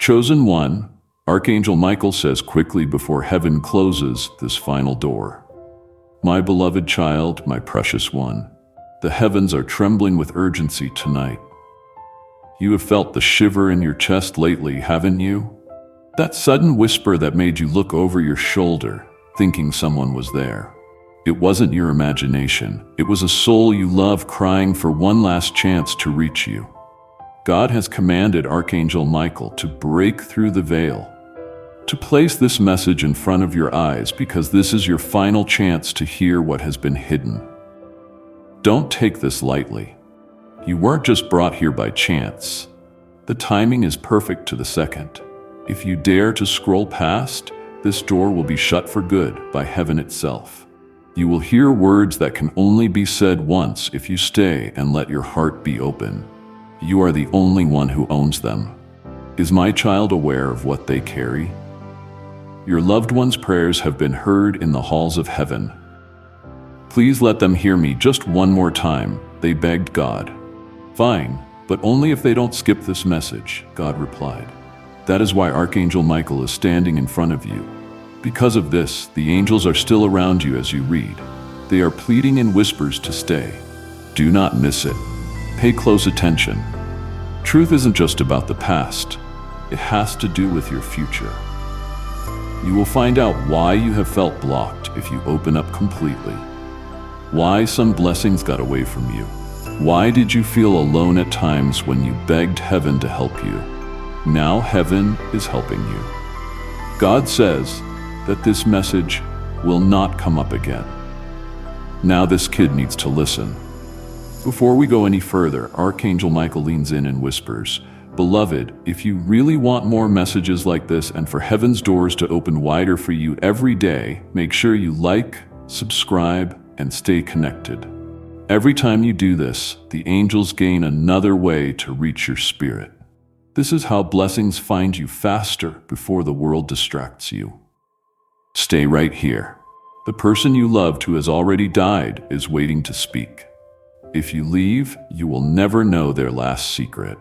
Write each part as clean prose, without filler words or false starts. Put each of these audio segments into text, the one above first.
Chosen one, Archangel Michael says quickly before heaven closes this final door. My beloved child, my precious one, the heavens are trembling with urgency tonight. You have felt the shiver in your chest lately, haven't you? That sudden whisper that made you look over your shoulder, thinking someone was there. It wasn't your imagination. It was a soul you love crying for one last chance to reach you. God has commanded Archangel Michael to break through the veil, to place this message in front of your eyes, because this is your final chance to hear what has been hidden. Don't take this lightly. You weren't just brought here by chance. The timing is perfect to the second. If you dare to scroll past, this door will be shut for good by heaven itself. You will hear words that can only be said once if you stay and let your heart be open. You are the only one who owns them. Is my child aware of what they carry? Your loved one's prayers have been heard in the halls of heaven. Please let them hear me just one more time, they begged God. Fine, but only if they don't skip this message, God replied. That is why Archangel Michael is standing in front of you. Because of this, the angels are still around you as you read. They are pleading in whispers to stay. Do not miss it. Pay close attention. Truth isn't just about the past. It has to do with your future. You will find out why you have felt blocked if you open up completely. Why some blessings got away from you. Why did you feel alone at times when you begged heaven to help you? Now heaven is helping you. God says that this message will not come up again. Now this kid needs to listen. Before we go any further, Archangel Michael leans in and whispers, Beloved, if you really want more messages like this and for heaven's doors to open wider for you every day, make sure you like, subscribe, and stay connected. Every time you do this, the angels gain another way to reach your spirit. This is how blessings find you faster before the world distracts you. Stay right here. The person you loved who has already died is waiting to speak. If you leave, you will never know their last secret.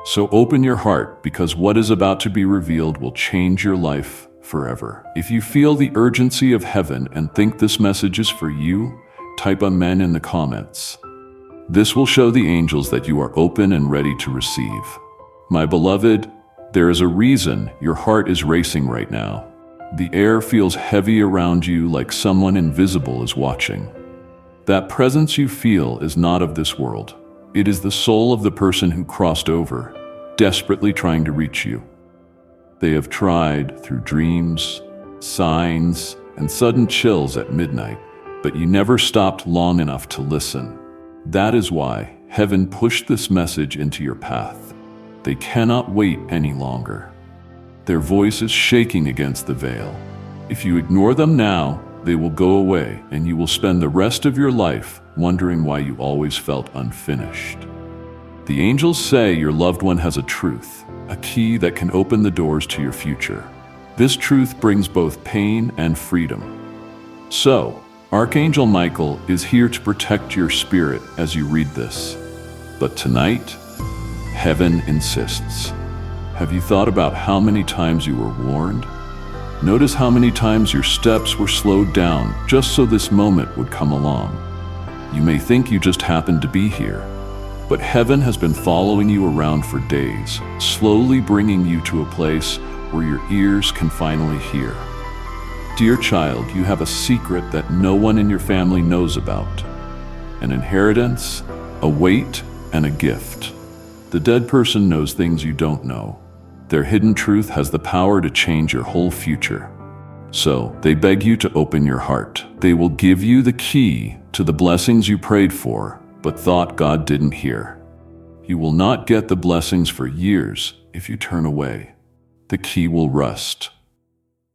So open your heart, because what is about to be revealed will change your life forever. If you feel the urgency of heaven and think this message is for you, type Amen in the comments. This will show the angels that you are open and ready to receive. My beloved, there is a reason your heart is racing right now. The air feels heavy around you, like someone invisible is watching. That presence you feel is not of this world. It is the soul of the person who crossed over, desperately trying to reach you. They have tried through dreams, signs, and sudden chills at midnight, but you never stopped long enough to listen. That is why heaven pushed this message into your path. They cannot wait any longer. Their voice is shaking against the veil. If you ignore them now, they will go away, and you will spend the rest of your life wondering why you always felt unfinished. The angels say your loved one has a truth, a key that can open the doors to your future. This truth brings both pain and freedom. So, Archangel Michael is here to protect your spirit as you read this. But tonight, heaven insists. Have you thought about how many times you were warned? Notice how many times your steps were slowed down just so this moment would come along. You may think you just happened to be here, but heaven has been following you around for days, slowly bringing you to a place where your ears can finally hear. Dear child, you have a secret that no one in your family knows about. An inheritance, a weight, and a gift. The dead person knows things you don't know. Their hidden truth has the power to change your whole future. So, they beg you to open your heart. They will give you the key to the blessings you prayed for, but thought God didn't hear. You will not get the blessings for years if you turn away. The key will rust.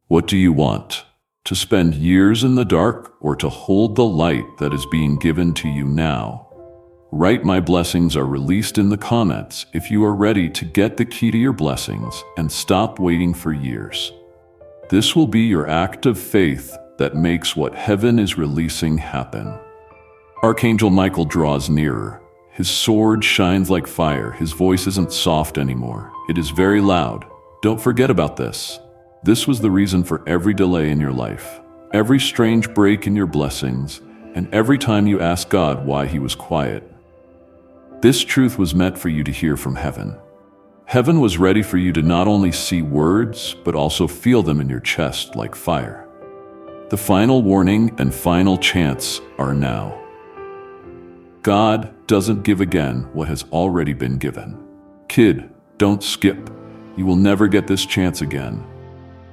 What do you want? To spend years in the dark, or to hold the light that is being given to you now? Write "My blessings are released" in the comments if you are ready to get the key to your blessings and stop waiting for years. This will be your act of faith that makes what heaven is releasing happen. Archangel Michael draws nearer. His sword shines like fire. His voice isn't soft anymore. It is very loud, Don't forget about this. This was the reason for every delay in your life, every strange break in your blessings, and every time you asked God why He was quiet. This truth was meant for you to hear from heaven. Heaven was ready for you to not only see words, but also feel them in your chest like fire. The final warning and final chance are now. God doesn't give again what has already been given. Kid, don't skip. You will never get this chance again.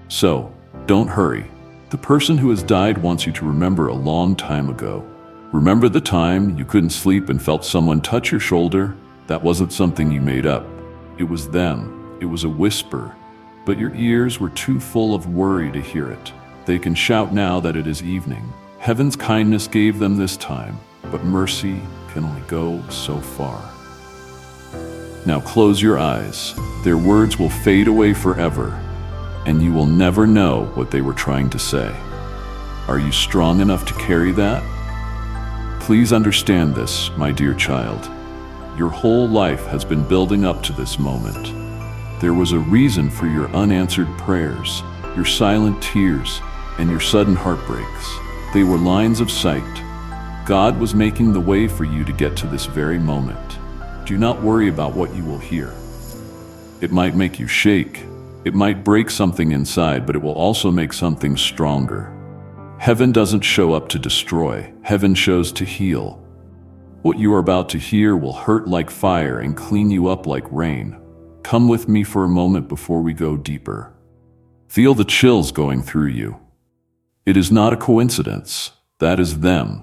So, don't hurry. The person who has died wants you to remember a long time ago. Remember the time you couldn't sleep and felt someone touch your shoulder? That wasn't something you made up. It was them. It was a whisper. But your ears were too full of worry to hear it. They can shout now that it is evening. Heaven's kindness gave them this time, but mercy can only go so far. Now close your eyes. Their words will fade away forever, and you will never know what they were trying to say. Are you strong enough to carry that? Please understand this, my dear child. Your whole life has been building up to this moment. There was a reason for your unanswered prayers, your silent tears, and your sudden heartbreaks. They were lines of sight. God was making the way for you to get to this very moment. Do not worry about what you will hear. It might make you shake. It might break something inside, but it will also make something stronger. Heaven doesn't show up to destroy. Heaven shows to heal. What you are about to hear will hurt like fire and clean you up like rain. Come with me for a moment before we go deeper. Feel the chills going through you. It is not a coincidence. That is them.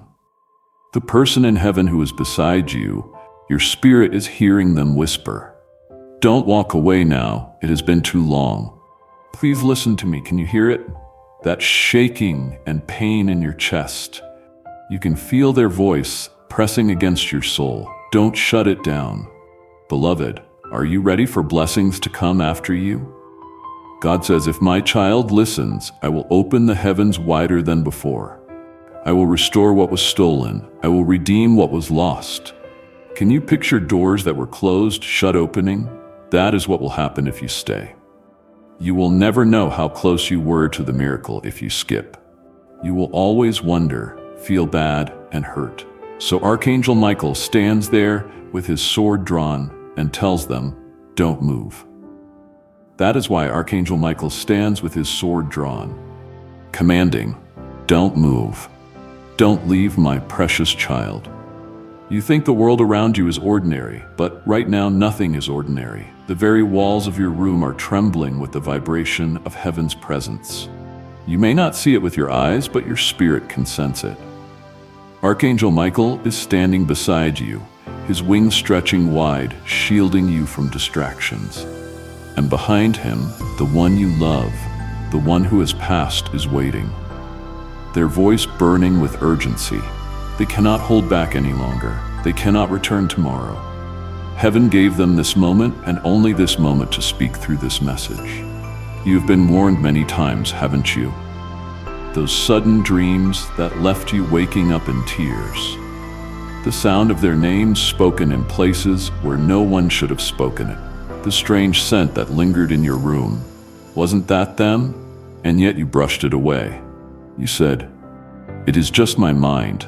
The person in heaven who is beside you, your spirit is hearing them whisper. Don't walk away now. It has been too long. Please listen to me. Can you hear it? That shaking and pain in your chest. You can feel their voice pressing against your soul. Don't shut it down. Beloved, are you ready for blessings to come after you? God says, if my child listens, I will open the heavens wider than before. I will restore what was stolen. I will redeem what was lost. Can you picture doors that were closed, shut opening? That is what will happen if you stay. You will never know how close you were to the miracle if you skip. You will always wonder, feel bad, and hurt. So Archangel Michael stands there with his sword drawn and tells them, don't move. That is why Archangel Michael stands with his sword drawn, commanding, don't move. Don't leave my precious child. You think the world around you is ordinary, but right now nothing is ordinary. The very walls of your room are trembling with the vibration of heaven's presence. You may not see it with your eyes, but your spirit can sense it. Archangel Michael is standing beside you, his wings stretching wide, shielding you from distractions. And behind him, the one you love, the one who has passed, is waiting. Their voice burning with urgency. They cannot hold back any longer. They cannot return tomorrow. Heaven gave them this moment and only this moment to speak through this message. You've been warned many times, haven't you? Those sudden dreams that left you waking up in tears. The sound of their names spoken in places where no one should have spoken it. The strange scent that lingered in your room. Wasn't that them? And yet you brushed it away. You said, "It is just my mind."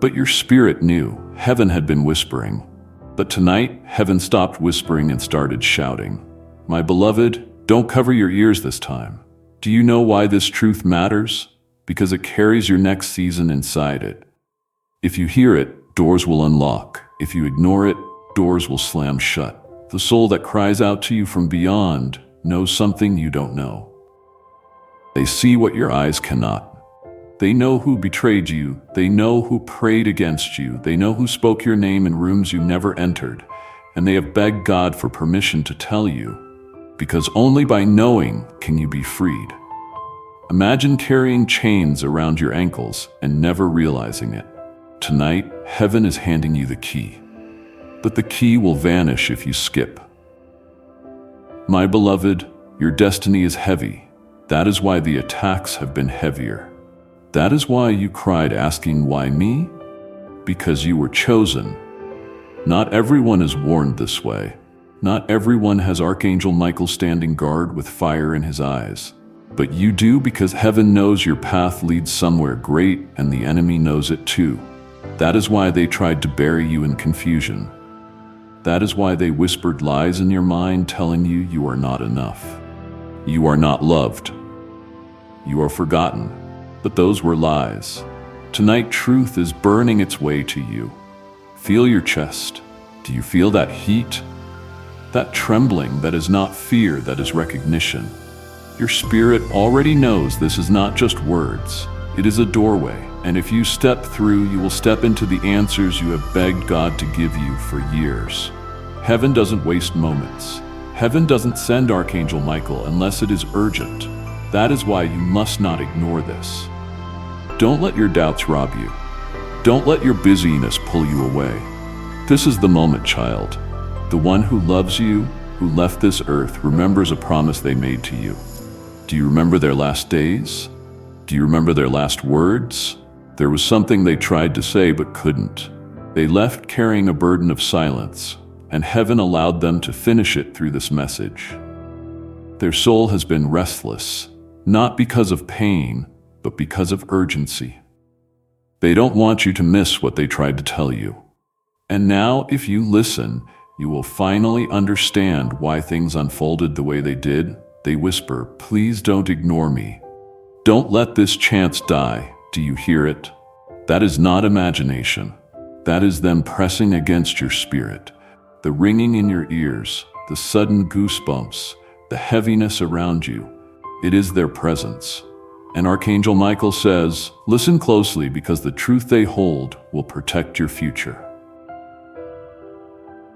But your spirit knew. Heaven had been whispering. But tonight, heaven stopped whispering and started shouting. My beloved, don't cover your ears this time. Do you know why this truth matters? Because it carries your next season inside it. If you hear it, doors will unlock. If you ignore it, doors will slam shut. The soul that cries out to you from beyond knows something you don't know. They see what your eyes cannot. They know who betrayed you. They know who prayed against you. They know who spoke your name in rooms you never entered. And they have begged God for permission to tell you, because only by knowing can you be freed. Imagine carrying chains around your ankles and never realizing it. Tonight, heaven is handing you the key. But the key will vanish if you skip. My beloved, your destiny is heavy. That is why the attacks have been heavier. That is why you cried asking, why me? Because you were chosen. Not everyone is warned this way. Not everyone has Archangel Michael standing guard with fire in his eyes. But you do, because heaven knows your path leads somewhere great, and the enemy knows it too. That is why they tried to bury you in confusion. That is why they whispered lies in your mind, telling you you are not enough. You are not loved. You are forgotten. But those were lies. Tonight, truth is burning its way to you. Feel your chest. Do you feel that heat? That trembling that is not fear, that is recognition. Your spirit already knows this is not just words. It is a doorway, and if you step through, you will step into the answers you have begged God to give you for years. Heaven doesn't waste moments. Heaven doesn't send Archangel Michael unless it is urgent. That is why you must not ignore this. Don't let your doubts rob you. Don't let your busyness pull you away. This is the moment, child. The one who loves you, who left this earth, remembers a promise they made to you. Do you remember their last days? Do you remember their last words? There was something they tried to say but couldn't. They left carrying a burden of silence, and heaven allowed them to finish it through this message. Their soul has been restless, not because of pain, but because of urgency. They don't want you to miss what they tried to tell you. And now, if you listen, you will finally understand why things unfolded the way they did. They whisper, "Please don't ignore me. Don't let this chance die." Do you hear it? That is not imagination. That is them pressing against your spirit. The ringing in your ears, the sudden goosebumps, the heaviness around you. It is their presence. And Archangel Michael says, listen closely, because the truth they hold will protect your future.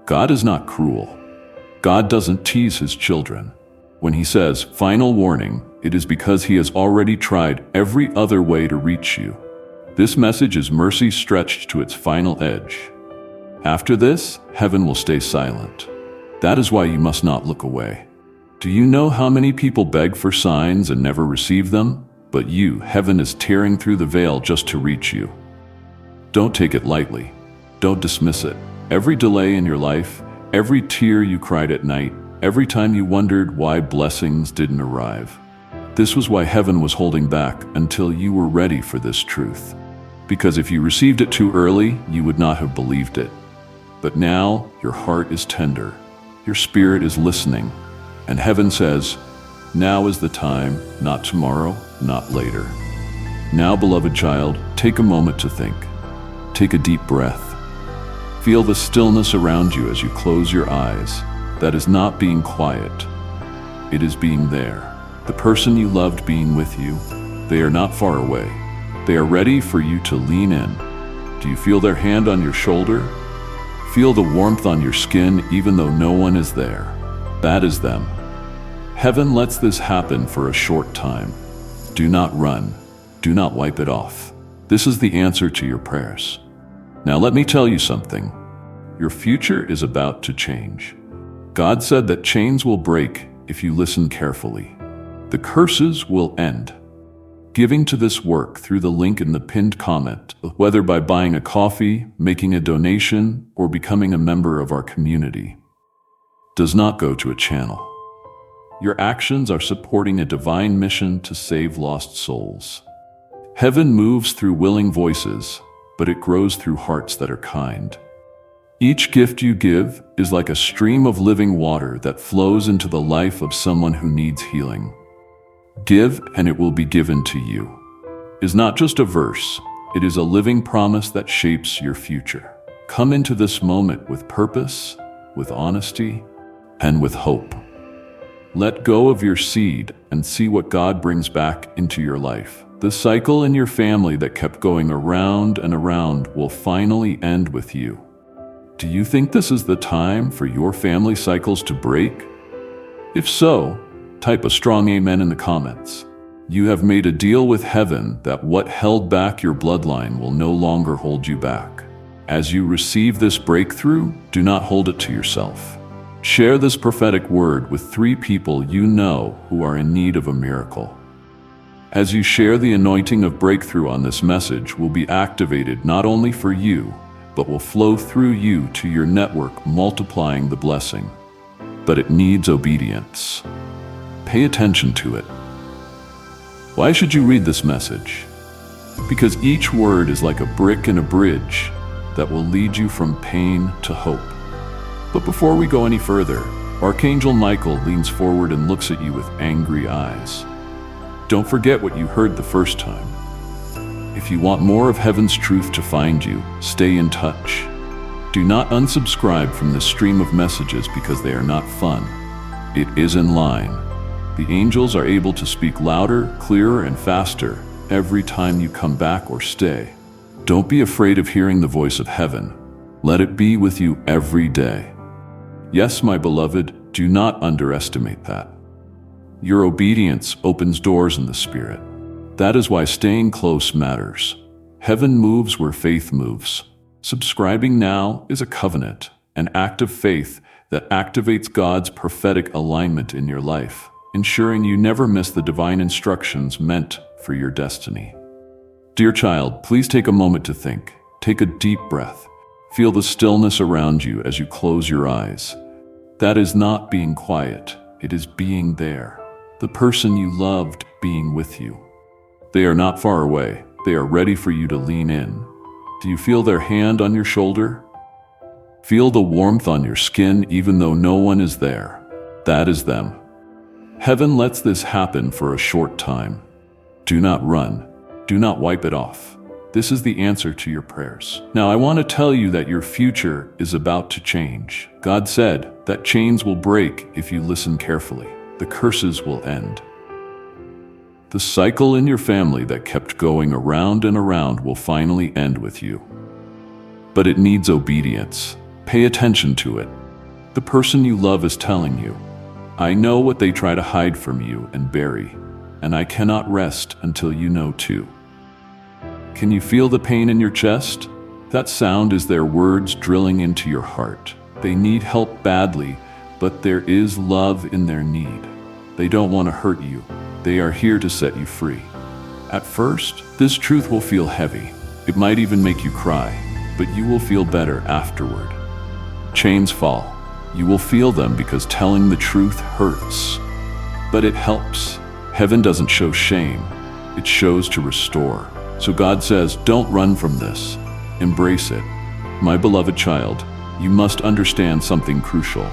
God is not cruel. God doesn't tease his children. When he says, final warning, it is because he has already tried every other way to reach you. This message is mercy stretched to its final edge. After this, heaven will stay silent. That is why you must not look away. Do you know how many people beg for signs and never receive them? But you, heaven is tearing through the veil just to reach you. Don't take it lightly. Don't dismiss it. Every delay in your life, every tear you cried at night, every time you wondered why blessings didn't arrive. This was why heaven was holding back until you were ready for this truth. Because if you received it too early, you would not have believed it. But now, your heart is tender. Your spirit is listening. And heaven says, now is the time, not tomorrow, not later. Now, beloved child, take a moment to think. Take a deep breath. Feel the stillness around you as you close your eyes. That is not being quiet. It is being there. The person you loved being with you, they are not far away. They are ready for you to lean in. Do you feel their hand on your shoulder? Feel the warmth on your skin even though no one is there. That is them. Heaven lets this happen for a short time. Do not run. Do not wipe it off. This is the answer to your prayers. Now let me tell you something. Your future is about to change. God said that chains will break if you listen carefully. The curses will end. Giving to this work through the link in the pinned comment, whether by buying a coffee, making a donation, or becoming a member of our community, does not go to a channel. Your actions are supporting a divine mission to save lost souls. Heaven moves through willing voices, but it grows through hearts that are kind. Each gift you give is like a stream of living water that flows into the life of someone who needs healing. Give and it will be given to you is not just a verse, it is a living promise that shapes your future. Come into this moment with purpose, with honesty, and with hope. Let go of your seed and see what God brings back into your life. The cycle in your family that kept going around and around will finally end with you. Do you think this is the time for your family cycles to break? If so, type a strong amen in the comments. You have made a deal with heaven that what held back your bloodline will no longer hold you back. As you receive this breakthrough, do not hold it to yourself. Share this prophetic word with 3 people you know who are in need of a miracle. As you share, the anointing of breakthrough on this message will be activated not only for you, but will flow through you to your network, multiplying the blessing. but it needs obedience. Pay attention to it. Why should you read this message? Because each word is like a brick in a bridge that will lead you from pain to hope. But before we go any further, Archangel Michael leans forward and looks at you with angry eyes. Don't forget what you heard the first time. If you want more of heaven's truth to find you, stay in touch. Do not unsubscribe from this stream of messages because they are not fun. It is in line. The angels are able to speak louder, clearer, and faster every time you come back or stay. Don't be afraid of hearing the voice of heaven. Let it be with you every day. Yes, my beloved, do not underestimate that. Your obedience opens doors in the Spirit. That is why staying close matters. Heaven moves where faith moves. Subscribing now is a covenant, an act of faith that activates God's prophetic alignment in your life, ensuring you never miss the divine instructions meant for your destiny. Dear child, please take a moment to think. Take a deep breath. Feel the stillness around you as you close your eyes. That is not being quiet, it is being there. The person you loved being with you. They are not far away, they are ready for you to lean in. Do you feel their hand on your shoulder? Feel the warmth on your skin even though no one is there. That is them. Heaven lets this happen for a short time. Do not run. Do not wipe it off. This is the answer to your prayers. Now I want to tell you that your future is about to change. God said that chains will break if you listen carefully. The curses will end. The cycle in your family that kept going around and around will finally end with you. But it needs obedience. Pay attention to it. The person you love is telling you, I know what they try to hide from you and bury, and I cannot rest until you know too. Can you feel the pain in your chest? That sound is their words drilling into your heart. They need help badly, but there is love in their need. They don't want to hurt you. They are here to set you free. At first, this truth will feel heavy. It might even make you cry, but you will feel better afterward. Chains fall. You will feel them because telling the truth hurts. But it helps. Heaven doesn't show shame. It shows to restore. So God says, don't run from this. Embrace it. My beloved child, you must understand something crucial.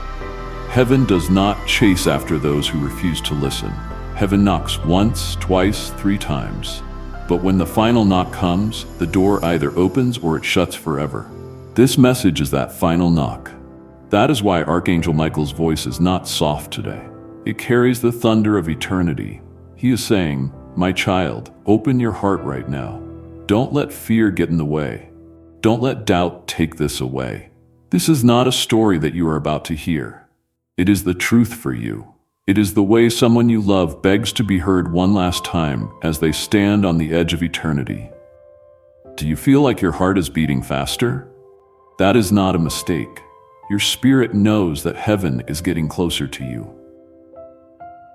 Heaven does not chase after those who refuse to listen. Heaven knocks once, twice, 3 times. But when the final knock comes, the door either opens or it shuts forever. This message is that final knock. That is why Archangel Michael's voice is not soft today. It carries the thunder of eternity. He is saying, my child, open your heart right now. Don't let fear get in the way. Don't let doubt take this away. This is not a story that you are about to hear. It is the truth for you. It is the way someone you love begs to be heard one last time as they stand on the edge of eternity. Do you feel like your heart is beating faster? That is not a mistake. Your spirit knows that heaven is getting closer to you.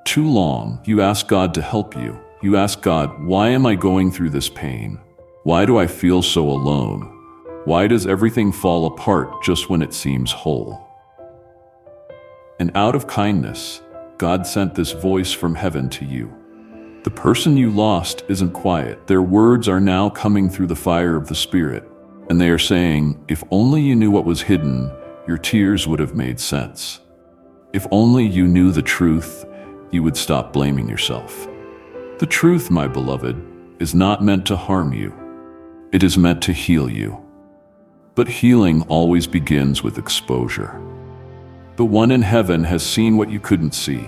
Too long, you ask God to help you. You ask God, why am I going through this pain? Why do I feel so alone? Why does everything fall apart just when it seems whole? And out of kindness, God sent this voice from heaven to you. The person you lost isn't quiet. Their words are now coming through the fire of the Spirit, and they are saying, if only you knew what was hidden, your tears would have made sense. If only you knew the truth, you would stop blaming yourself. The truth, my beloved, is not meant to harm you. It is meant to heal you. But healing always begins with exposure. The one in heaven has seen what you couldn't see.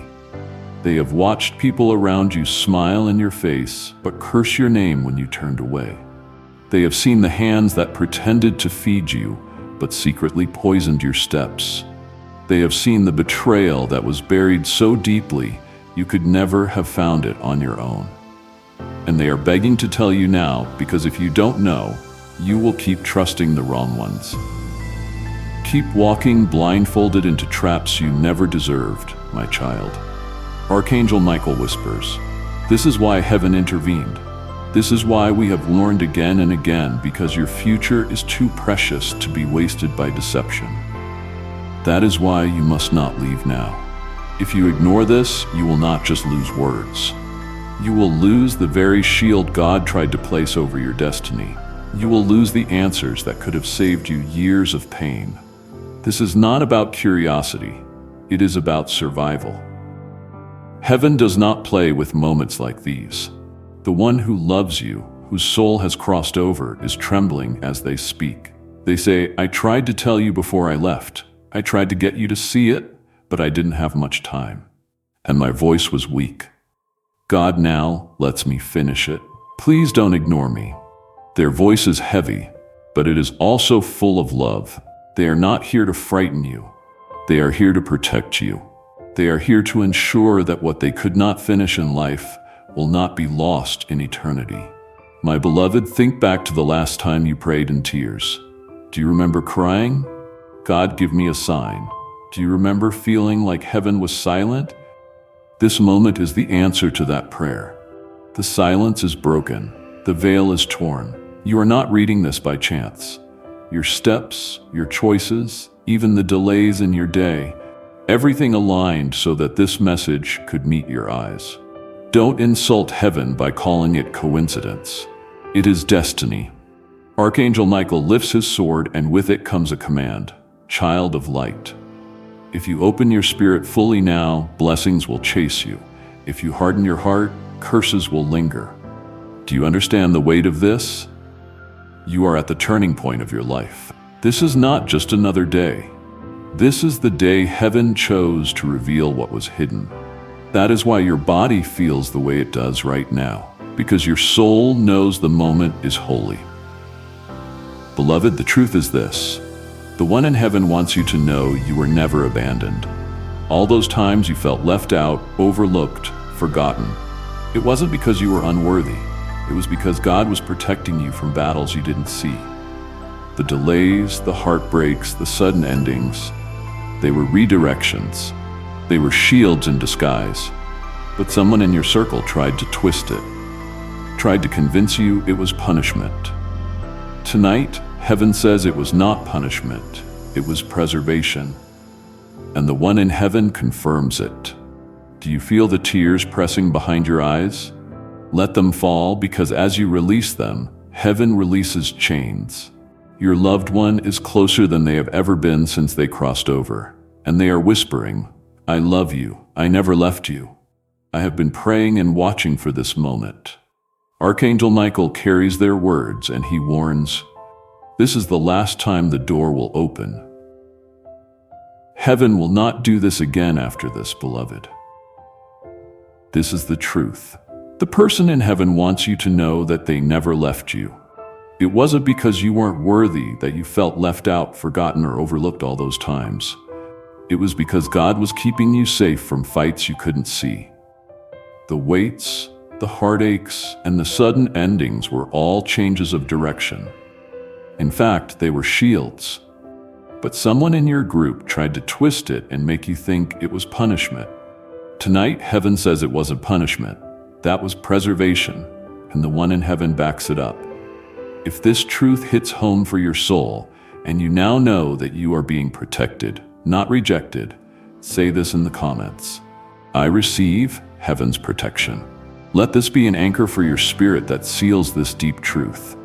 They have watched people around you smile in your face, but curse your name when you turned away. They have seen the hands that pretended to feed you, but secretly poisoned your steps. They have seen the betrayal that was buried so deeply you could never have found it on your own. And they are begging to tell you now, because if you don't know, you will keep trusting the wrong ones. Keep walking blindfolded into traps you never deserved, my child. Archangel Michael whispers, this is why heaven intervened. This is why we have warned again and again, because your future is too precious to be wasted by deception. That is why you must not leave now. If you ignore this, you will not just lose words. You will lose the very shield God tried to place over your destiny. You will lose the answers that could have saved you years of pain. This is not about curiosity. It is about survival. Heaven does not play with moments like these. The one who loves you, whose soul has crossed over, is trembling as they speak. They say, "I tried to tell you before I left. I tried to get you to see it, but I didn't have much time. And my voice was weak. God now lets me finish it. Please don't ignore me." Their voice is heavy, but it is also full of love. They are not here to frighten you. They are here to protect you. They are here to ensure that what they could not finish in life will not be lost in eternity. My beloved, think back to the last time you prayed in tears. Do you remember crying? "God, give me a sign." Do you remember feeling like heaven was silent? This moment is the answer to that prayer. The silence is broken. The veil is torn. You are not reading this by chance. Your steps, your choices, even the delays in your day, everything aligned so that this message could meet your eyes. Don't insult heaven by calling it coincidence. It is destiny. Archangel Michael lifts his sword, and with it comes a command: child of light. If you open your spirit fully now, blessings will chase you. If you harden your heart, curses will linger. Do you understand the weight of this? You are at the turning point of your life. This is not just another day. This is the day heaven chose to reveal what was hidden. That is why your body feels the way it does right now, because your soul knows the moment is holy. Beloved, the truth is this: the one in heaven wants you to know you were never abandoned. All those times you felt left out, overlooked, forgotten, it wasn't because you were unworthy. It was because God was protecting you from battles you didn't see. The delays, the heartbreaks, the sudden endings, they were redirections. They were shields in disguise. But someone in your circle tried to twist it, tried to convince you it was punishment. Tonight, heaven says it was not punishment, it was preservation. And the one in heaven confirms it. Do you feel the tears pressing behind your eyes? Let them fall, because as you release them, heaven releases chains. Your loved one is closer than they have ever been since they crossed over, and they are whispering, "I love you. I never left you. I have been praying and watching for this moment." Archangel Michael carries their words, and he warns, this is the last time the door will open. Heaven will not do this again after this, beloved. This is the truth. The person in heaven wants you to know that they never left you. It wasn't because you weren't worthy that you felt left out, forgotten, or overlooked all those times. It was because God was keeping you safe from fights you couldn't see. The weights, the heartaches, and the sudden endings were all changes of direction. In fact, they were shields. But someone in your group tried to twist it and make you think it was punishment. Tonight, heaven says it wasn't punishment. That was preservation, and the one in heaven backs it up. If this truth hits home for your soul, and you now know that you are being protected, not rejected, say this in the comments: I receive heaven's protection. Let this be an anchor for your spirit that seals this deep truth.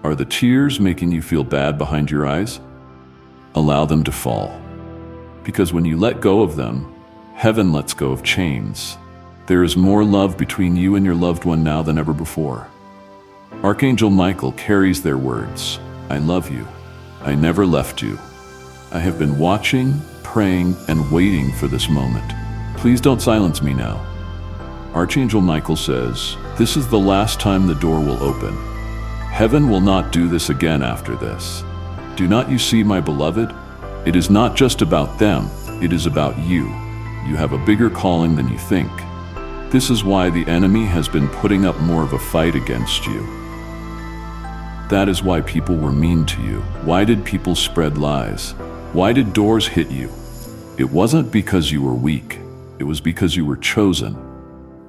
Are the tears making you feel bad behind your eyes? Allow them to fall. Because when you let go of them, heaven lets go of chains. There is more love between you and your loved one now than ever before. Archangel Michael carries their words: I love you. I never left you. I have been watching, praying, and waiting for this moment. Please don't silence me now. Archangel Michael says, this is the last time the door will open. Heaven will not do this again after this. Do not you see, my beloved? It is not just about them, it is about you. You have a bigger calling than you think. This is why the enemy has been putting up more of a fight against you. That is why people were mean to you. Why did people spread lies? Why did doors hit you? It wasn't because you were weak. It was because you were chosen.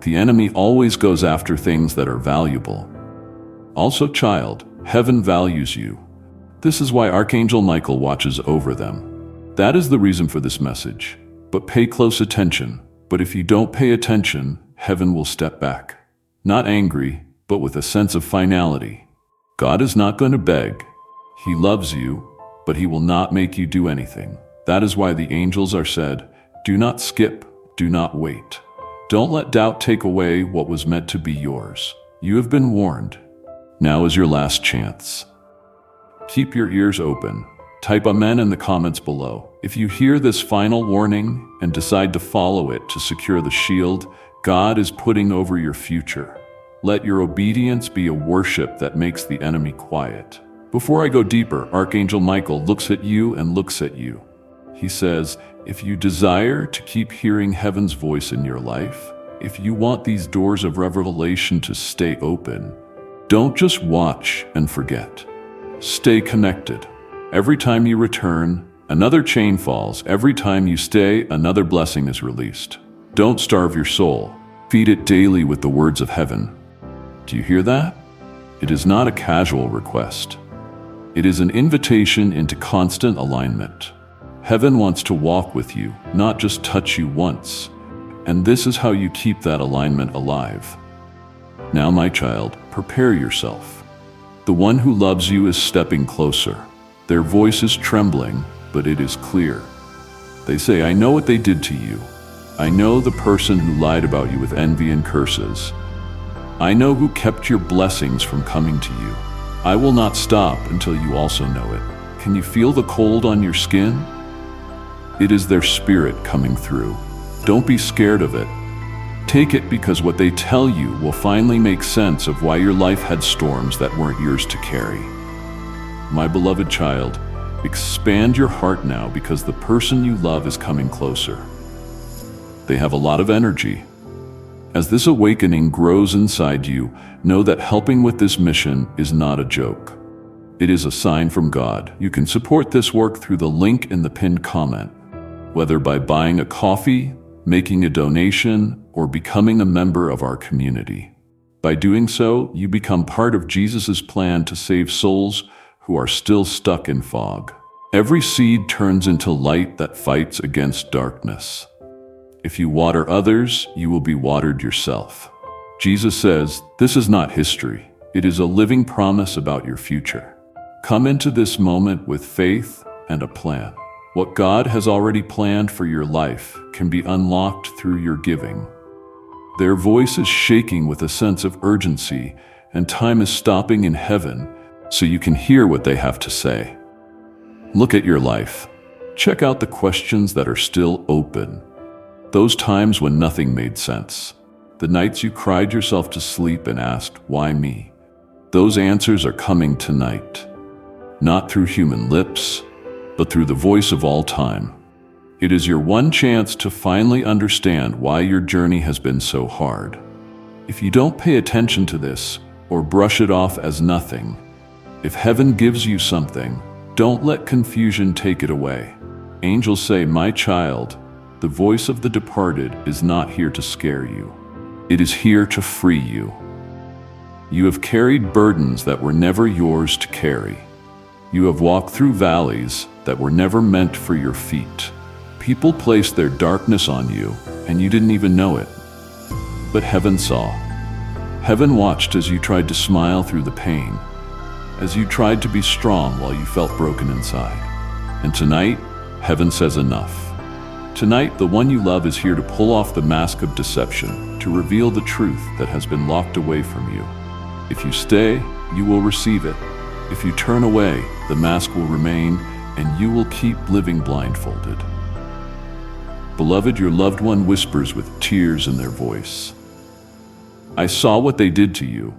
The enemy always goes after things that are valuable. Also, child, heaven values you. This is why Archangel Michael watches over them. That is the reason for this message. But pay close attention. But if you don't pay attention, heaven will step back. Not angry, but with a sense of finality. God is not going to beg. He loves you, but he will not make you do anything. That is why the angels are said, do not skip, do not wait. Don't let doubt take away what was meant to be yours. You have been warned. Now is your last chance. Keep your ears open. Type amen in the comments below. If you hear this final warning and decide to follow it to secure the shield God is putting over your future, let your obedience be a worship that makes the enemy quiet. Before I go deeper, Archangel Michael looks at you and looks at you. He says, if you desire to keep hearing heaven's voice in your life, if you want these doors of revelation to stay open, don't just watch and forget. Stay connected. Every time you return, another chain falls. Every time you stay, another blessing is released. Don't starve your soul. Feed it daily with the words of heaven. Do you hear that? It is not a casual request. It is an invitation into constant alignment. Heaven wants to walk with you, not just touch you once. And this is how you keep that alignment alive. Now, my child, prepare yourself. The one who loves you is stepping closer. Their voice is trembling, but it is clear. They say, I know what they did to you. I know the person who lied about you with envy and curses. I know who kept your blessings from coming to you. I will not stop until you also know it. Can you feel the cold on your skin? It is their spirit coming through. Don't be scared of it. Take it because what they tell you will finally make sense of why your life had storms that weren't yours to carry. My beloved child, expand your heart now because the person you love is coming closer. They have a lot of energy. As this awakening grows inside you, know that helping with this mission is not a joke. It is a sign from God. You can support this work through the link in the pinned comment, whether by buying a coffee, making a donation, or becoming a member of our community. By doing so, you become part of Jesus' plan to save souls who are still stuck in fog. Every seed turns into light that fights against darkness. If you water others, you will be watered yourself. Jesus says, this is not history. It is a living promise about your future. Come into this moment with faith and a plan. What God has already planned for your life can be unlocked through your giving. Their voice is shaking with a sense of urgency, and time is stopping in heaven so you can hear what they have to say. Look at your life. Check out the questions that are still open. Those times when nothing made sense. The nights you cried yourself to sleep and asked, why me? Those answers are coming tonight. Not through human lips, but through the voice of all time. It is your one chance to finally understand why your journey has been so hard. If you don't pay attention to this or brush it off as nothing, if heaven gives you something, don't let confusion take it away. Angels say, my child, the voice of the departed is not here to scare you. It is here to free you. You have carried burdens that were never yours to carry. You have walked through valleys that were never meant for your feet. People placed their darkness on you, and you didn't even know it. But heaven saw. Heaven watched as you tried to smile through the pain, as you tried to be strong while you felt broken inside. And tonight, heaven says enough. Tonight, the one you love is here to pull off the mask of deception, to reveal the truth that has been locked away from you. If you stay, you will receive it. If you turn away, the mask will remain, and you will keep living blindfolded. Beloved, your loved one whispers with tears in their voice. I saw what they did to you.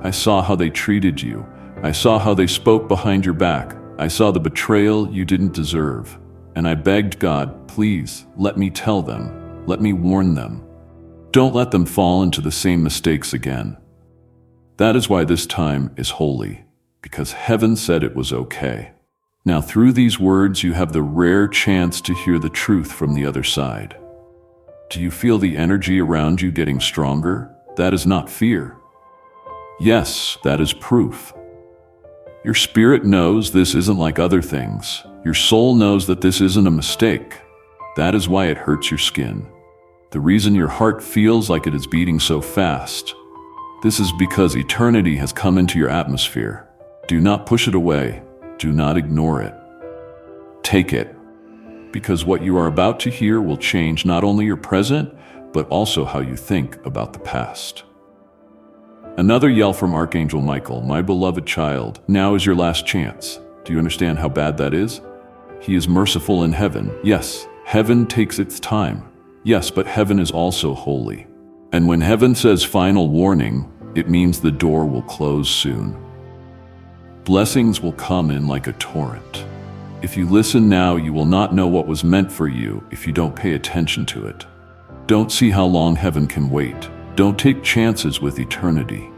I saw how they treated you. I saw how they spoke behind your back. I saw the betrayal you didn't deserve. And I begged God, please, let me tell them. Let me warn them. Don't let them fall into the same mistakes again. That is why this time is holy, because heaven said it was okay. Now, through these words, you have the rare chance to hear the truth from the other side. Do you feel the energy around you getting stronger? That is not fear. Yes, that is proof. Your spirit knows this isn't like other things. Your soul knows that this isn't a mistake. That is why it hurts your skin. The reason your heart feels like it is beating so fast. This is because eternity has come into your atmosphere. Do not push it away. Do not ignore it. Take it. Because what you are about to hear will change not only your present, but also how you think about the past. Another yell from Archangel Michael, my beloved child, now is your last chance. Do you understand how bad that is? He is merciful in heaven. Yes, heaven takes its time. Yes, but heaven is also holy. And when heaven says final warning, it means the door will close soon. Blessings will come in like a torrent. If you listen now, you will not know what was meant for you if you don't pay attention to it. Don't see how long heaven can wait. Don't take chances with eternity.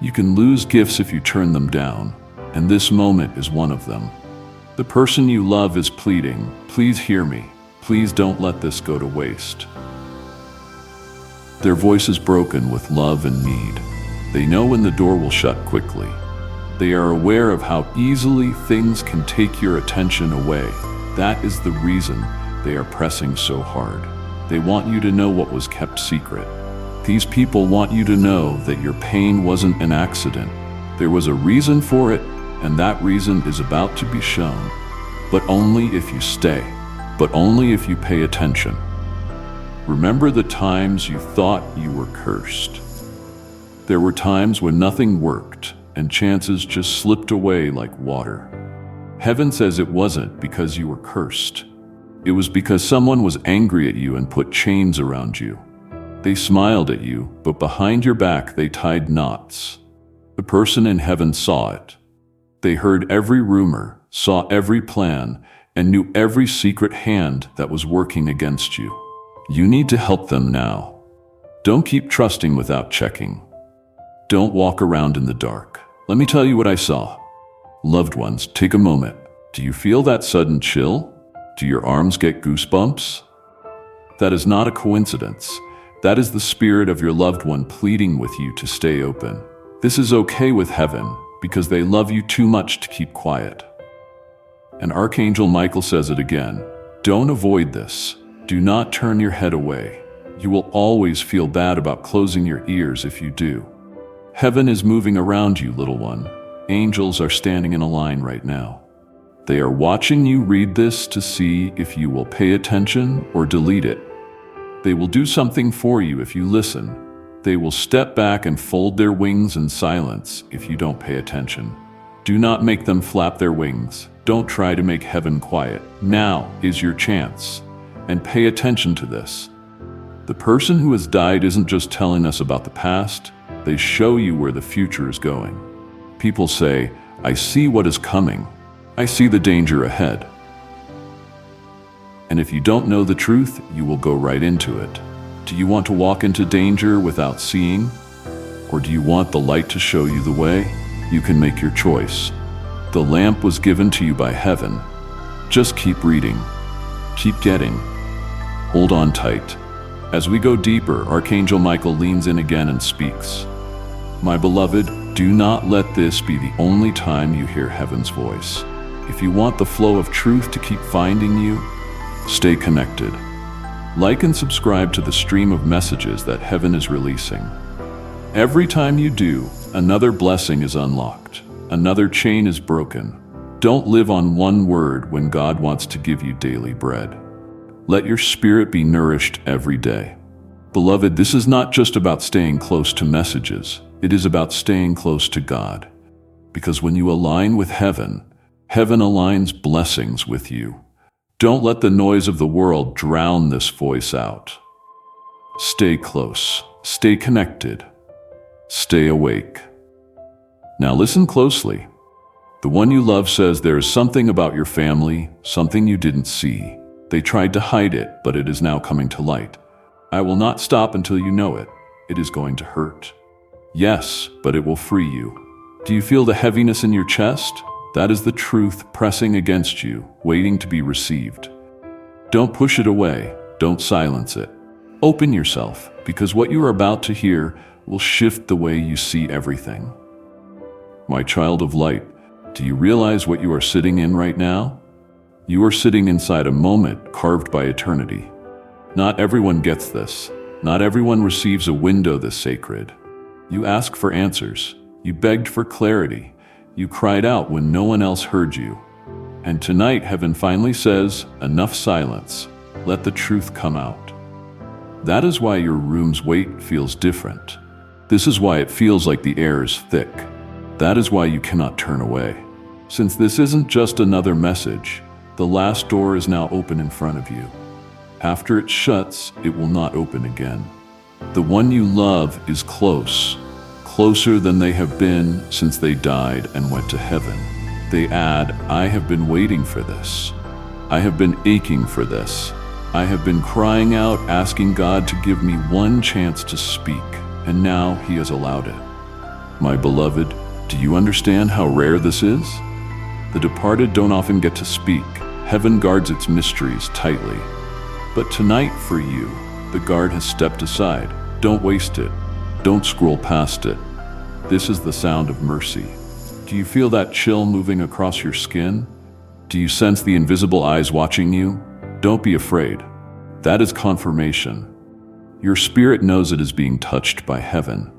You can lose gifts if you turn them down, and this moment is one of them. The person you love is pleading, please hear me. Please don't let this go to waste. Their voice is broken with love and need. They know when the door will shut quickly. They are aware of how easily things can take your attention away. That is the reason they are pressing so hard. They want you to know what was kept secret. These people want you to know that your pain wasn't an accident. There was a reason for it, and that reason is about to be shown. But only if you stay. But only if you pay attention. Remember the times you thought you were cursed. There were times when nothing worked, and chances just slipped away like water. Heaven says it wasn't because you were cursed. It was because someone was angry at you and put chains around you. They smiled at you, but behind your back they tied knots. The person in heaven saw it. They heard every rumor, saw every plan, and knew every secret hand that was working against you. You need to help them now. Don't keep trusting without checking. Don't walk around in the dark. Let me tell you what I saw. Loved ones, take a moment. Do you feel that sudden chill? Do your arms get goosebumps? That is not a coincidence. That is the spirit of your loved one pleading with you to stay open. This is okay with heaven because they love you too much to keep quiet. And Archangel Michael says it again. Don't avoid this. Do not turn your head away. You will always feel bad about closing your ears if you do. Heaven is moving around you, little one. Angels are standing in a line right now. They are watching you read this to see if you will pay attention or delete it. They will do something for you if you listen. They will step back and fold their wings in silence if you don't pay attention. Do not make them flap their wings. Don't try to make heaven quiet. Now is your chance. And pay attention to this. The person who has died isn't just telling us about the past. They show you where the future is going. People say, I see what is coming. I see the danger ahead. And if you don't know the truth, you will go right into it. Do you want to walk into danger without seeing? Or do you want the light to show you the way? You can make your choice. The lamp was given to you by heaven. Just keep reading. Keep getting. Hold on tight. As we go deeper, Archangel Michael leans in again and speaks. My beloved, do not let this be the only time you hear heaven's voice. If you want the flow of truth to keep finding you, stay connected. Like and subscribe to the stream of messages that heaven is releasing. Every time you do, another blessing is unlocked. Another chain is broken. Don't live on one word when God wants to give you daily bread. Let your spirit be nourished every day. Beloved, this is not just about staying close to messages. It is about staying close to God. Because when you align with heaven, heaven aligns blessings with you. Don't let the noise of the world drown this voice out. Stay close. Stay connected. Stay awake. Now listen closely. The one you love says there is something about your family, something you didn't see. They tried to hide it, but it is now coming to light. I will not stop until you know it. It is going to hurt. Yes, but it will free you. Do you feel the heaviness in your chest? That is the truth pressing against you, waiting to be received. Don't push it away. Don't silence it. Open yourself, because what you are about to hear will shift the way you see everything. My child of light, do you realize what you are sitting in right now? You are sitting inside a moment carved by eternity. Not everyone gets this. Not everyone receives a window this sacred. You asked for answers. You begged for clarity. You cried out when no one else heard you. And tonight, heaven finally says, enough silence. Let the truth come out. That is why your room's weight feels different. This is why it feels like the air is thick. That is why you cannot turn away. Since this isn't just another message, the last door is now open in front of you. After it shuts, it will not open again. The one you love is close, closer than they have been since they died and went to heaven. They add, I have been waiting for this. I have been aching for this. I have been crying out, asking God to give me one chance to speak, and now He has allowed it. My beloved, do you understand how rare this is? The departed don't often get to speak. Heaven guards its mysteries tightly. But tonight for you, the guard has stepped aside. Don't waste it. Don't scroll past it. This is the sound of mercy. Do you feel that chill moving across your skin? Do you sense the invisible eyes watching you? Don't be afraid. That is confirmation. Your spirit knows it is being touched by heaven.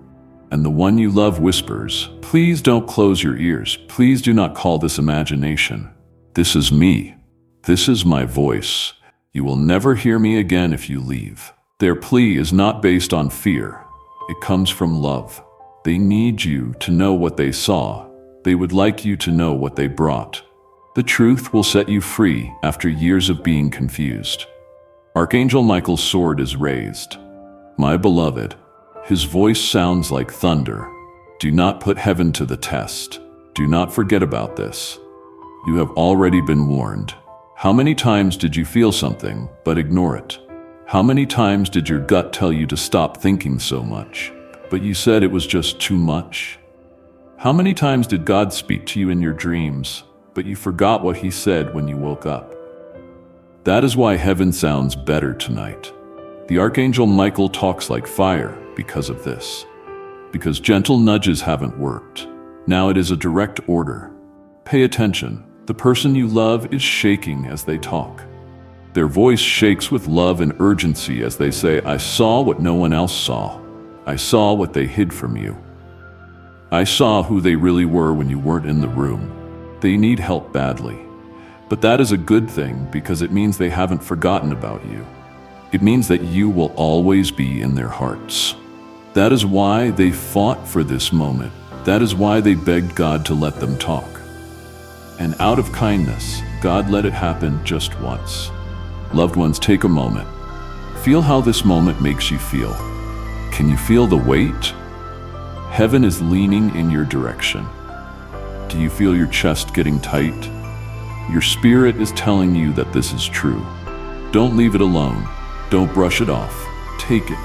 And the one you love whispers, please don't close your ears. Please do not call this imagination. This is me. This is my voice. You will never hear me again if you leave. Their plea is not based on fear. It comes from love. They need you to know what they saw. They would like you to know what they brought. The truth will set you free after years of being confused. Archangel Michael's sword is raised. My beloved, his voice sounds like thunder. Do not put heaven to the test. Do not forget about this. You have already been warned. How many times did you feel something, but ignore it? How many times did your gut tell you to stop thinking so much, but you said it was just too much? How many times did God speak to you in your dreams, but you forgot what He said when you woke up? That is why heaven sounds better tonight. The Archangel Michael talks like fire because of this. Because gentle nudges haven't worked. Now it is a direct order. Pay attention. The person you love is shaking as they talk. Their voice shakes with love and urgency as they say, I saw what no one else saw. I saw what they hid from you. I saw who they really were when you weren't in the room. They need help badly. But that is a good thing because it means they haven't forgotten about you. It means that you will always be in their hearts. That is why they fought for this moment. That is why they begged God to let them talk. And out of kindness, God let it happen just once. Loved ones, take a moment. Feel how this moment makes you feel. Can you feel the weight? Heaven is leaning in your direction. Do you feel your chest getting tight? Your spirit is telling you that this is true. Don't leave it alone. Don't brush it off. Take it.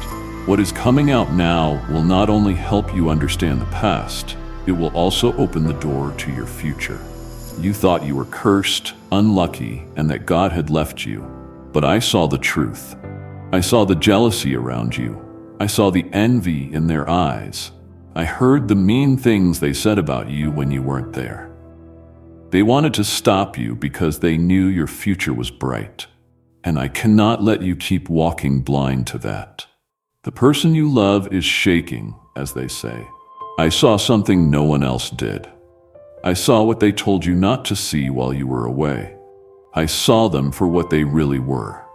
What is coming out now will not only help you understand the past, it will also open the door to your future. You thought you were cursed, unlucky, and that God had left you. But I saw the truth. I saw the jealousy around you. I saw the envy in their eyes. I heard the mean things they said about you when you weren't there. They wanted to stop you because they knew your future was bright. And I cannot let you keep walking blind to that. The person you love is shaking, as they say. I saw something no one else did. I saw what they told you not to see while you were away. I saw them for what they really were.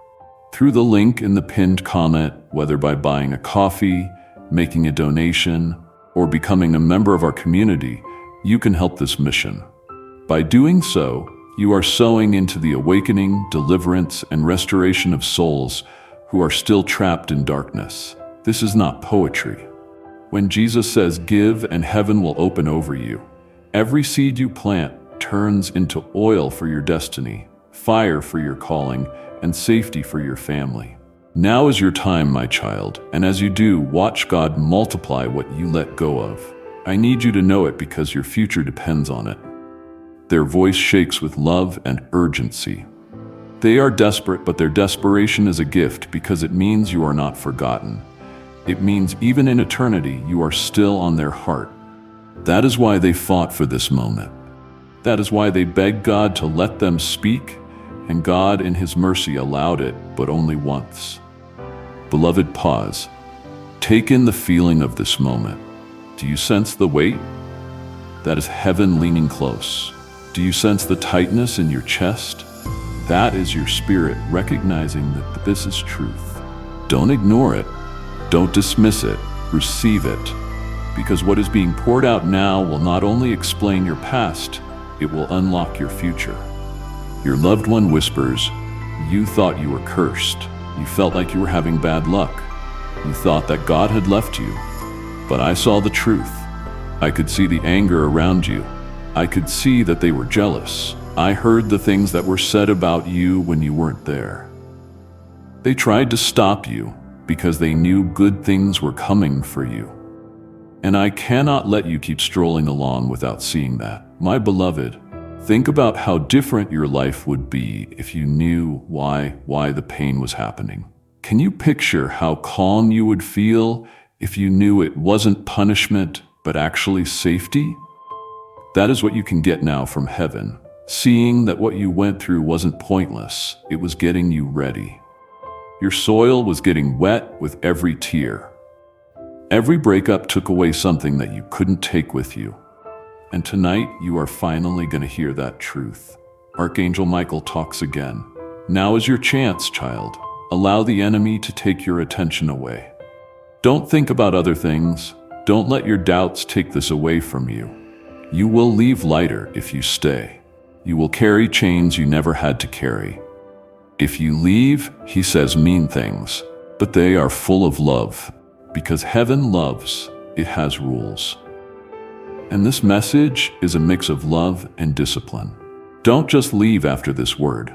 Through the link in the pinned comment, whether by buying a coffee, making a donation, or becoming a member of our community, you can help this mission. By doing so, you are sowing into the awakening, deliverance, and restoration of souls who are still trapped in darkness. This is not poetry. When Jesus says, give and heaven will open over you, every seed you plant turns into oil for your destiny, fire for your calling, and safety for your family. Now is your time, my child, and as you do, watch God multiply what you let go of. I need you to know it because your future depends on it. Their voice shakes with love and urgency. They are desperate, but their desperation is a gift because it means you are not forgotten. It means even in eternity, you are still on their heart. That is why they fought for this moment. That is why they begged God to let them speak, and God in His mercy allowed it, but only once. Beloved, pause. Take in the feeling of this moment. Do you sense the weight? That is heaven leaning close. Do you sense the tightness in your chest? That is your spirit recognizing that this is truth. Don't ignore it. Don't dismiss it. Receive it. Because what is being poured out now will not only explain your past, it will unlock your future. Your loved one whispers, "You thought you were cursed. You felt like you were having bad luck. You thought that God had left you. But I saw the truth. I could see the anger around you. I could see that they were jealous. I heard the things that were said about you when you weren't there. They tried to stop you because they knew good things were coming for you. And I cannot let you keep strolling along without seeing that. My beloved, think about how different your life would be if you knew why the pain was happening. Can you picture how calm you would feel if you knew it wasn't punishment, but actually safety? That is what you can get now from heaven, seeing that what you went through wasn't pointless, it was getting you ready. Your soil was getting wet with every tear. Every breakup took away something that you couldn't take with you. And tonight, you are finally going to hear that truth. Archangel Michael talks again. Now is your chance, child. Allow the enemy to take your attention away. Don't think about other things. Don't let your doubts take this away from you. You will leave lighter if you stay. You will carry chains you never had to carry. If you leave, he says mean things, but they are full of love. Because heaven loves, it has rules. And this message is a mix of love and discipline. Don't just leave after this word.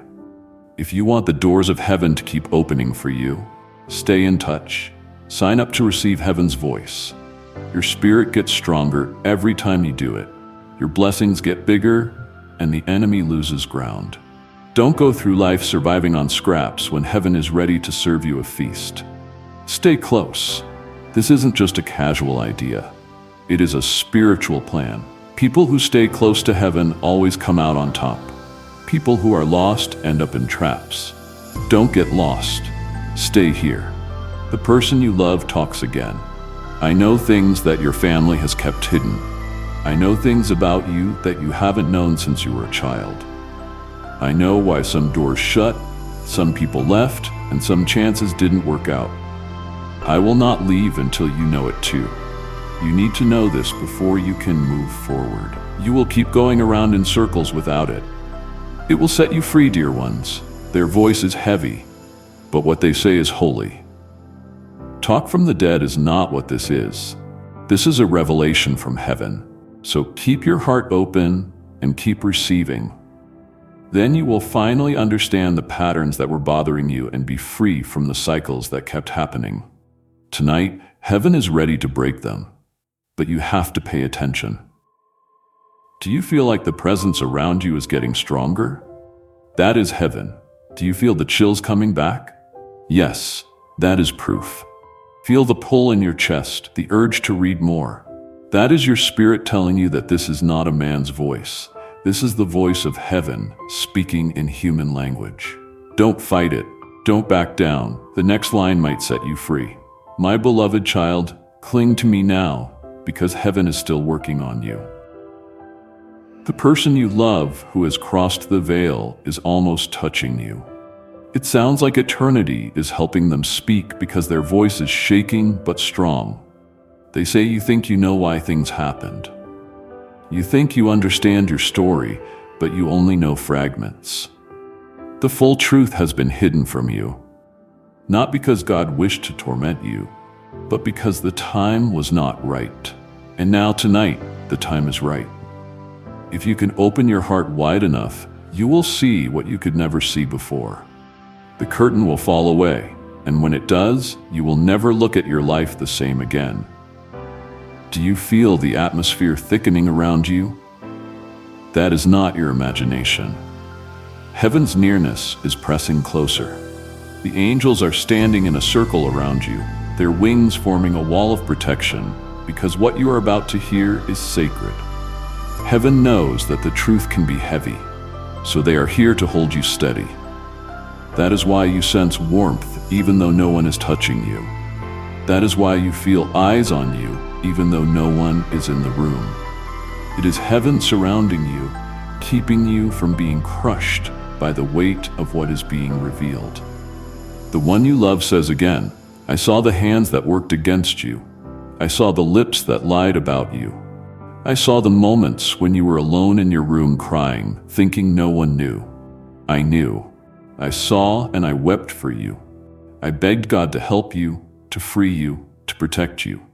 If you want the doors of heaven to keep opening for you, stay in touch. Sign up to receive heaven's voice. Your spirit gets stronger every time you do it. Your blessings get bigger, and the enemy loses ground. Don't go through life surviving on scraps when heaven is ready to serve you a feast. Stay close. This isn't just a casual idea. It is a spiritual plan. People who stay close to heaven always come out on top. People who are lost end up in traps. Don't get lost. Stay here. The person you love talks again. I know things that your family has kept hidden. I know things about you that you haven't known since you were a child. I know why some doors shut, some people left, and some chances didn't work out. I will not leave until you know it too. You need to know this before you can move forward. You will keep going around in circles without it. It will set you free, dear ones. Their voice is heavy, but what they say is holy. Talk from the dead is not what this is. This is a revelation from heaven. So keep your heart open and keep receiving. Then you will finally understand the patterns that were bothering you and be free from the cycles that kept happening. Tonight, heaven is ready to break them, but you have to pay attention. Do you feel like the presence around you is getting stronger? That is heaven. Do you feel the chills coming back? Yes, that is proof. Feel the pull in your chest, the urge to read more. That is your spirit telling you that this is not a man's voice. This is the voice of heaven speaking in human language. Don't fight it. Don't back down. The next line might set you free. My beloved child, cling to me now, because heaven is still working on you. The person you love who has crossed the veil is almost touching you. It sounds like eternity is helping them speak because their voice is shaking but strong. They say you think you know why things happened. You think you understand your story, but you only know fragments. The full truth has been hidden from you. Not because God wished to torment you, but because the time was not right. And now tonight, the time is right. If you can open your heart wide enough, you will see what you could never see before. The curtain will fall away, and when it does, you will never look at your life the same again. Do you feel the atmosphere thickening around you? That is not your imagination. Heaven's nearness is pressing closer. The angels are standing in a circle around you, their wings forming a wall of protection, because what you are about to hear is sacred. Heaven knows that the truth can be heavy. so they are here to hold you steady. That is why you sense warmth even though no one is touching you. That is why you feel eyes on you even though no one is in the room. It is heaven surrounding you, keeping you from being crushed by the weight of what is being revealed. The one you love says again, I saw the hands that worked against you. I saw the lips that lied about you. I saw the moments when you were alone in your room crying, thinking no one knew. I knew. I saw and I wept for you. I begged God to help you, to free you, to protect you.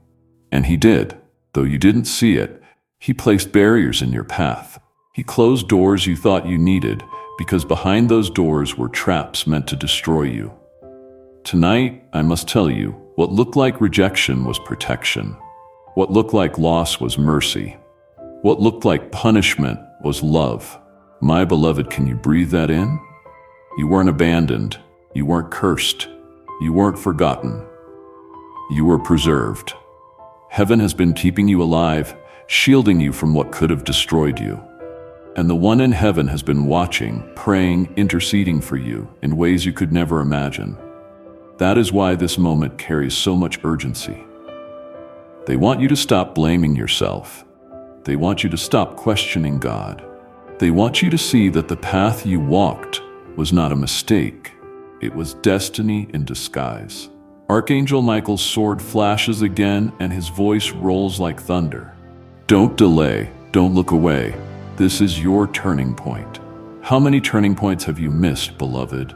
And He did. Though you didn't see it, He placed barriers in your path. He closed doors you thought you needed, because behind those doors were traps meant to destroy you. Tonight, I must tell you, what looked like rejection was protection. What looked like loss was mercy. What looked like punishment was love. My beloved, can you breathe that in? You weren't abandoned. You weren't cursed. You weren't forgotten. You were preserved. Heaven has been keeping you alive, shielding you from what could have destroyed you. And the one in heaven has been watching, praying, interceding for you in ways you could never imagine. That is why this moment carries so much urgency. They want you to stop blaming yourself. They want you to stop questioning God. They want you to see that the path you walked was not a mistake. It was destiny in disguise. Archangel Michael's sword flashes again and his voice rolls like thunder. Don't delay. Don't look away. This is your turning point. How many turning points have you missed, beloved?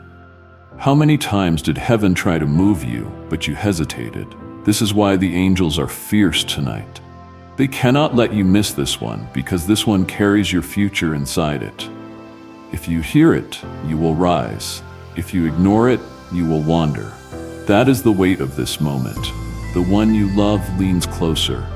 How many times did heaven try to move you, but you hesitated? This is why the angels are fierce tonight. They cannot let you miss this one, because this one carries your future inside it. If you hear it, you will rise. If you ignore it, you will wander. That is the weight of this moment. The one you love leans closer.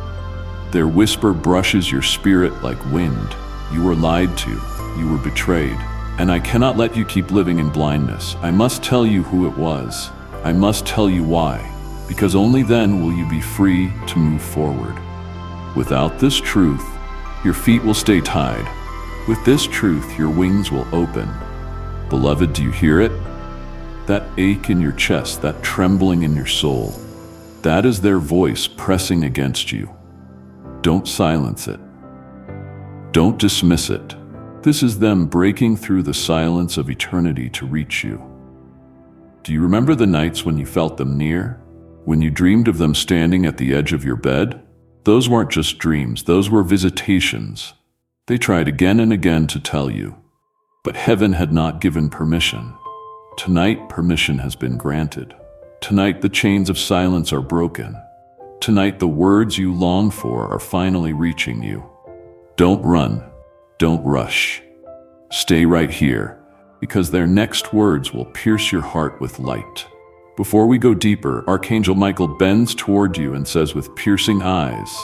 Their whisper brushes your spirit like wind. You were lied to. You were betrayed. And I cannot let you keep living in blindness. I must tell you who it was. I must tell you why. Because only then will you be free to move forward. Without this truth, your feet will stay tied. With this truth, your wings will open. Beloved, do you hear it? That ache in your chest, that trembling in your soul, that is their voice pressing against you. Don't silence it. Don't dismiss it. This is them breaking through the silence of eternity to reach you. Do you remember the nights when you felt them near? When you dreamed of them standing at the edge of your bed? Those weren't just dreams, those were visitations. They tried again and again to tell you, but heaven had not given permission. Tonight, permission has been granted. Tonight, the chains of silence are broken. Tonight, the words you long for are finally reaching you. Don't run. Don't rush. Stay right here, because their next words will pierce your heart with light. Before we go deeper, Archangel Michael bends toward you and says with piercing eyes,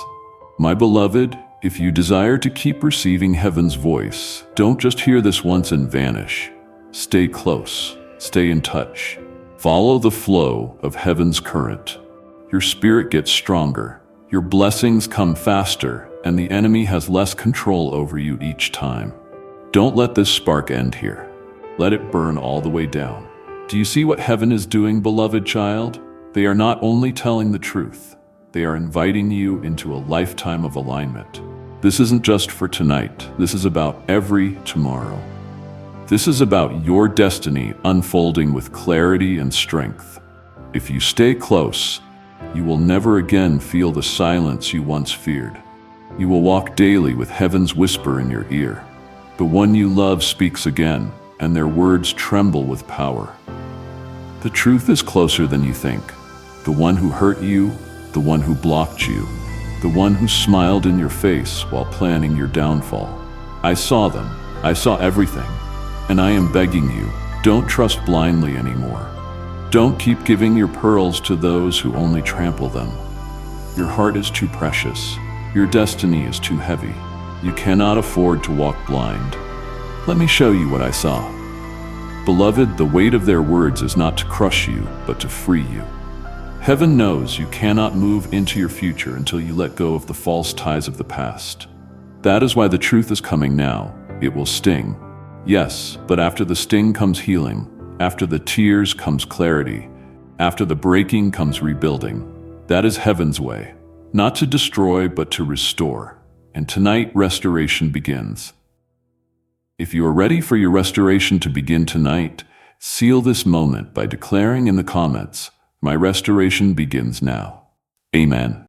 My beloved, if you desire to keep receiving heaven's voice, don't just hear this once and vanish. Stay close. Stay in touch. Follow the flow of heaven's current. Your spirit gets stronger. Your blessings come faster, and the enemy has less control over you each time. Don't let this spark end here. Let it burn all the way down. Do you see what heaven is doing, beloved child? They are not only telling the truth, they are inviting you into a lifetime of alignment. This isn't just for tonight. This is about every tomorrow. This is about your destiny unfolding with clarity and strength. If you stay close, you will never again feel the silence you once feared. You will walk daily with heaven's whisper in your ear. The one you love speaks again, and their words tremble with power. The truth is closer than you think. The one who hurt you, the one who blocked you, the one who smiled in your face while planning your downfall. I saw them. I saw everything. And I am begging you, don't trust blindly anymore. Don't keep giving your pearls to those who only trample them. Your heart is too precious. Your destiny is too heavy. You cannot afford to walk blind. Let me show you what I saw. Beloved, the weight of their words is not to crush you, but to free you. Heaven knows you cannot move into your future until you let go of the false ties of the past. That is why the truth is coming now. It will sting. Yes, but after the sting comes healing. After the tears comes clarity. After the breaking comes rebuilding. That is heaven's way. Not to destroy, but to restore. And tonight, restoration begins. If you are ready for your restoration to begin tonight, seal this moment by declaring in the comments, "My restoration begins now." Amen.